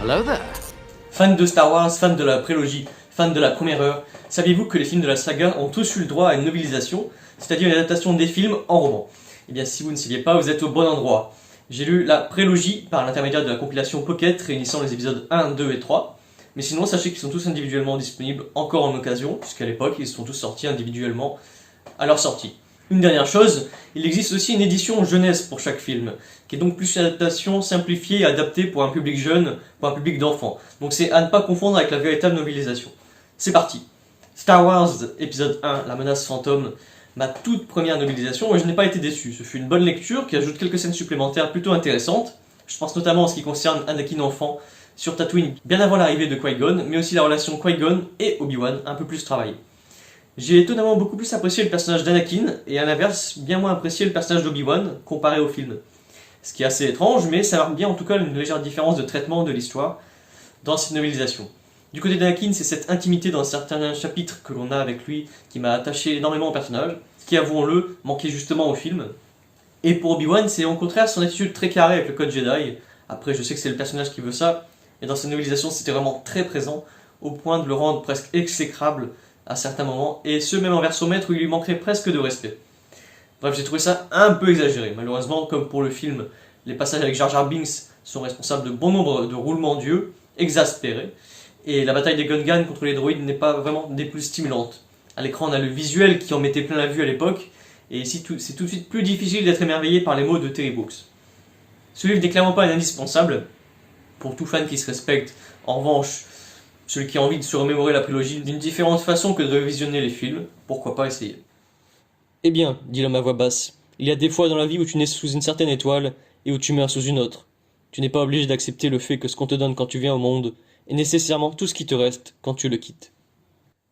Hello there. Fans de Star Wars, fans de la prélogie, fans de la première heure, saviez-vous que les films de la saga ont tous eu le droit à une novélisation, c'est-à-dire une adaptation des films en roman? Eh bien si vous ne saviez pas, vous êtes au bon endroit. J'ai lu la prélogie par l'intermédiaire de la compilation Pocket réunissant les épisodes 1, 2 et 3, mais sinon sachez qu'ils sont tous individuellement disponibles encore en occasion, puisqu'à l'époque ils sont tous sortis individuellement à leur sortie. Une dernière chose, il existe aussi une édition jeunesse pour chaque film, qui est donc plus une adaptation simplifiée et adaptée pour un public jeune, pour un public d'enfants. Donc c'est à ne pas confondre avec la véritable novélisation. C'est parti. Star Wars épisode 1, la menace fantôme, ma toute première novélisation, et je n'ai pas été déçu. Ce fut une bonne lecture qui ajoute quelques scènes supplémentaires plutôt intéressantes. Je pense notamment en ce qui concerne Anakin enfant sur Tatooine, bien avant l'arrivée de Qui-Gon, mais aussi la relation Qui-Gon et Obi-Wan, un peu plus travaillée. J'ai étonnamment beaucoup plus apprécié le personnage d'Anakin, et à l'inverse, bien moins apprécié le personnage d'Obi-Wan, comparé au film. Ce qui est assez étrange, mais ça marque bien en tout cas une légère différence de traitement de l'histoire dans cette novélisation. Du côté d'Anakin, c'est cette intimité dans certains chapitres que l'on a avec lui qui m'a attaché énormément au personnage, qui, avouons-le, manquait justement au film. Et pour Obi-Wan, c'est au contraire son attitude très carrée avec le code Jedi. Après, je sais que c'est le personnage qui veut ça, et dans cette novélisation, c'était vraiment très présent, au point de le rendre presque exécrable à certains moments, et ce même envers son maître où il lui manquerait presque de respect. Bref, j'ai trouvé ça un peu exagéré. Malheureusement, comme pour le film, les passages avec Jar Jar Binks sont responsables de bon nombre de roulements d'yeux exaspérés, et la bataille des Gungans contre les droïdes n'est pas vraiment des plus stimulantes. À l'écran, on a le visuel qui en mettait plein la vue à l'époque, et ici, c'est tout de suite plus difficile d'être émerveillé par les mots de Terry Brooks. Ce livre n'est clairement pas un indispensable pour tout fan qui se respecte. En revanche, celui qui a envie de se remémorer la prélogie d'une différente façon que de revisionner les films, pourquoi pas essayer. Eh bien, dit l'homme à voix basse, il y a des fois dans la vie où tu nais sous une certaine étoile et où tu meurs sous une autre. Tu n'es pas obligé d'accepter le fait que ce qu'on te donne quand tu viens au monde est nécessairement tout ce qui te reste quand tu le quittes.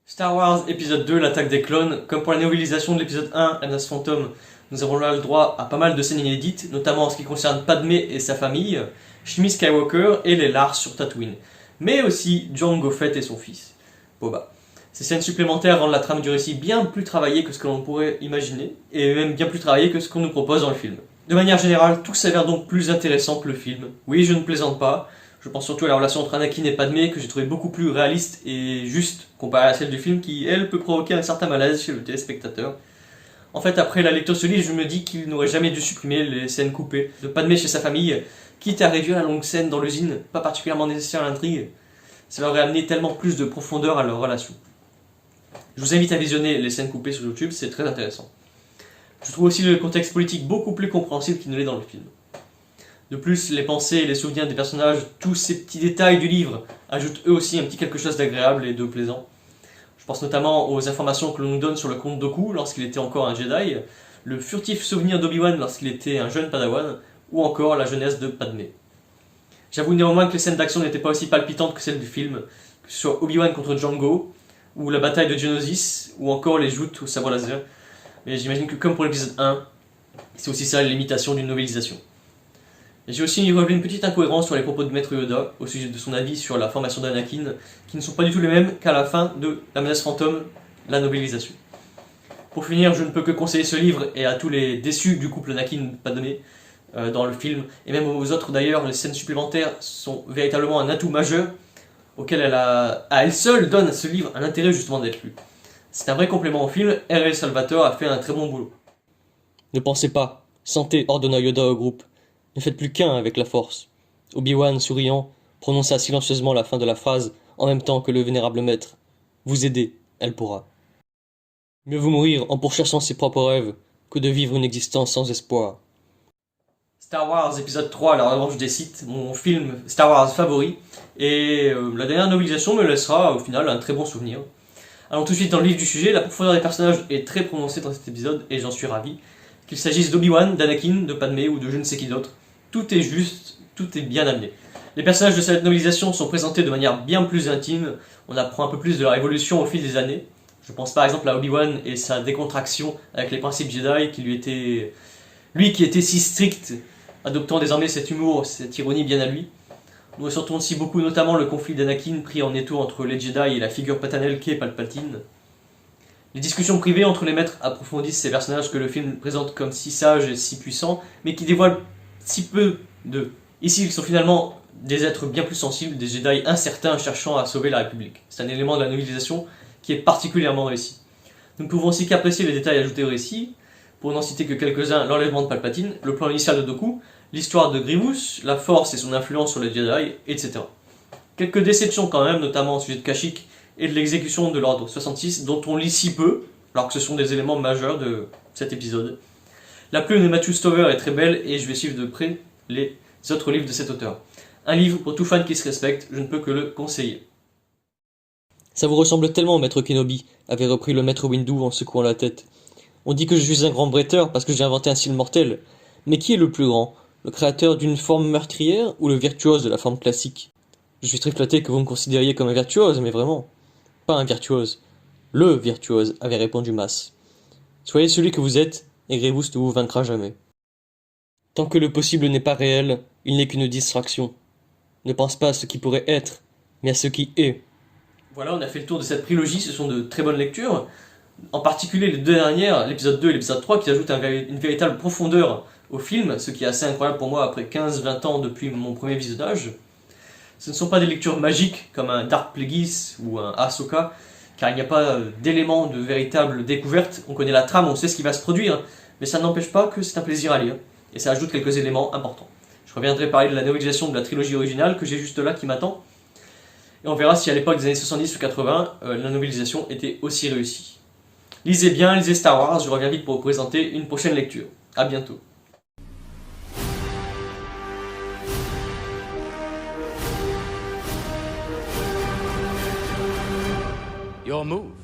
Star Wars épisode 2, l'attaque des clones, comme pour la novélisation de l'épisode 1, la menace fantôme, nous avons là le droit à pas mal de scènes inédites, notamment en ce qui concerne Padmé et sa famille, Shmi Skywalker et les Lars sur Tatooine, mais aussi Jango Fett et son fils, Boba. Ces scènes supplémentaires rendent la trame du récit bien plus travaillée que ce que l'on pourrait imaginer, et même bien plus travaillée que ce qu'on nous propose dans le film. De manière générale, tout s'avère donc plus intéressant que le film. Oui, je ne plaisante pas, je pense surtout à la relation entre Anakin et Padmé, que j'ai trouvé beaucoup plus réaliste et juste comparée à celle du film, qui, elle, peut provoquer un certain malaise chez le téléspectateur. En fait, après la lecture de ce livre, je me dis qu'il n'aurait jamais dû supprimer les scènes coupées de Padmé chez sa famille, quitte à réduire la longue scène dans l'usine, pas particulièrement nécessaire à l'intrigue. Ça aurait amené tellement plus de profondeur à leur relation. Je vous invite à visionner les scènes coupées sur YouTube, c'est très intéressant. Je trouve aussi le contexte politique beaucoup plus compréhensible qu'il ne l'est dans le film. De plus, les pensées et les souvenirs des personnages, tous ces petits détails du livre, ajoutent eux aussi un petit quelque chose d'agréable et de plaisant. Je pense notamment aux informations que l'on nous donne sur le comte Dooku lorsqu'il était encore un Jedi, le furtif souvenir d'Obi-Wan lorsqu'il était un jeune Padawan, ou encore la jeunesse de Padmé. J'avoue néanmoins que les scènes d'action n'étaient pas aussi palpitantes que celles du film, que ce soit Obi-Wan contre Jango, ou la bataille de Geonosis, ou encore les joutes au sabre laser. Mais j'imagine que comme pour l'épisode 1, c'est aussi ça l'imitation d'une novélisation. J'ai aussi relevé une petite incohérence sur les propos de Maître Yoda au sujet de son avis sur la formation d'Anakin, qui ne sont pas du tout les mêmes qu'à la fin de La menace fantôme, la novélisation. Pour finir, je ne peux que conseiller ce livre et à tous les déçus du couple Anakin-Padmé dans le film, et même aux autres d'ailleurs, les scènes supplémentaires sont véritablement un atout majeur auquel à elle seule donne à ce livre un intérêt justement d'être lu. C'est un vrai complément au film, R.L. Salvatore a fait un très bon boulot. Ne pensez pas, sentez, ordonna Yoda au groupe. Ne faites plus qu'un avec la force. Obi-Wan, souriant, prononça silencieusement la fin de la phrase en même temps que le vénérable maître. Vous aider, elle pourra. Mieux vaut mourir en pourchassant ses propres rêves que de vivre une existence sans espoir. Star Wars épisode 3, la revanche des Sith, mon film Star Wars favori, et la dernière novélisation me laissera au final un très bon souvenir. Allons tout de suite dans le vif du sujet, la profondeur des personnages est très prononcée dans cet épisode, et j'en suis ravi. Qu'il s'agisse d'Obi-Wan, d'Anakin, de Padmé ou de je ne sais qui d'autre, tout est juste, tout est bien amené. Les personnages de cette novélisation sont présentés de manière bien plus intime, on apprend un peu plus de leur évolution au fil des années. Je pense par exemple à Obi-Wan et sa décontraction avec les principes Jedi, lui qui était si strict, adoptant désormais cet humour, cette ironie bien à lui. Nous ressentons aussi beaucoup notamment le conflit d'Anakin pris en étau entre les Jedi et la figure paternelle qu'est Palpatine. Les discussions privées entre les maîtres approfondissent ces personnages que le film présente comme si sages et si puissants, mais qui dévoilent si peu d'eux. Ici, ils sont finalement des êtres bien plus sensibles, des Jedi incertains cherchant à sauver la République. C'est un élément de la novélisation qui est particulièrement réussi. Nous ne pouvons aussi qu'apprécier les détails ajoutés au récit, pour n'en citer que quelques-uns, l'enlèvement de Palpatine, le plan initial de Dooku, l'histoire de Grievous, la Force et son influence sur les Jedi, etc. Quelques déceptions quand même, notamment au sujet de Kashyyyk et de l'exécution de l'ordre 66, dont on lit si peu, alors que ce sont des éléments majeurs de cet épisode. La plume de Matthew Stover est très belle et je vais suivre de près les autres livres de cet auteur. Un livre pour tout fan qui se respecte, je ne peux que le conseiller. Ça vous ressemble tellement, maître Kenobi, avait repris le maître Windu en secouant la tête. On dit que je suis un grand bretteur parce que j'ai inventé un style mortel. Mais qui est le plus grand? Le créateur d'une forme meurtrière ou le virtuose de la forme classique? Je suis très flatté que vous me considériez comme un virtuose, mais vraiment. Pas un virtuose. Le virtuose, avait répondu Mas. Soyez celui que vous êtes, et Grievous ne vous vaincra jamais. Tant que le possible n'est pas réel, il n'est qu'une distraction. Ne pense pas à ce qui pourrait être, mais à ce qui est. Voilà, on a fait le tour de cette trilogie, ce sont de très bonnes lectures. En particulier les deux dernières, l'épisode 2 et l'épisode 3, qui ajoutent une véritable profondeur au film, ce qui est assez incroyable pour moi après 15-20 ans depuis mon premier visionnage. Ce ne sont pas des lectures magiques comme un Dark Plagueis ou un Ahsoka, car il n'y a pas d'éléments de véritable découverte. On connaît la trame, on sait ce qui va se produire, mais ça n'empêche pas que c'est un plaisir à lire, et ça ajoute quelques éléments importants. Je reviendrai parler de la novélisation de la trilogie originale que j'ai juste là qui m'attend, et on verra si à l'époque des années 70 ou 80, la novélisation était aussi réussie. Lisez bien, lisez Star Wars, je reviens vite pour vous présenter une prochaine lecture. A bientôt. Your move.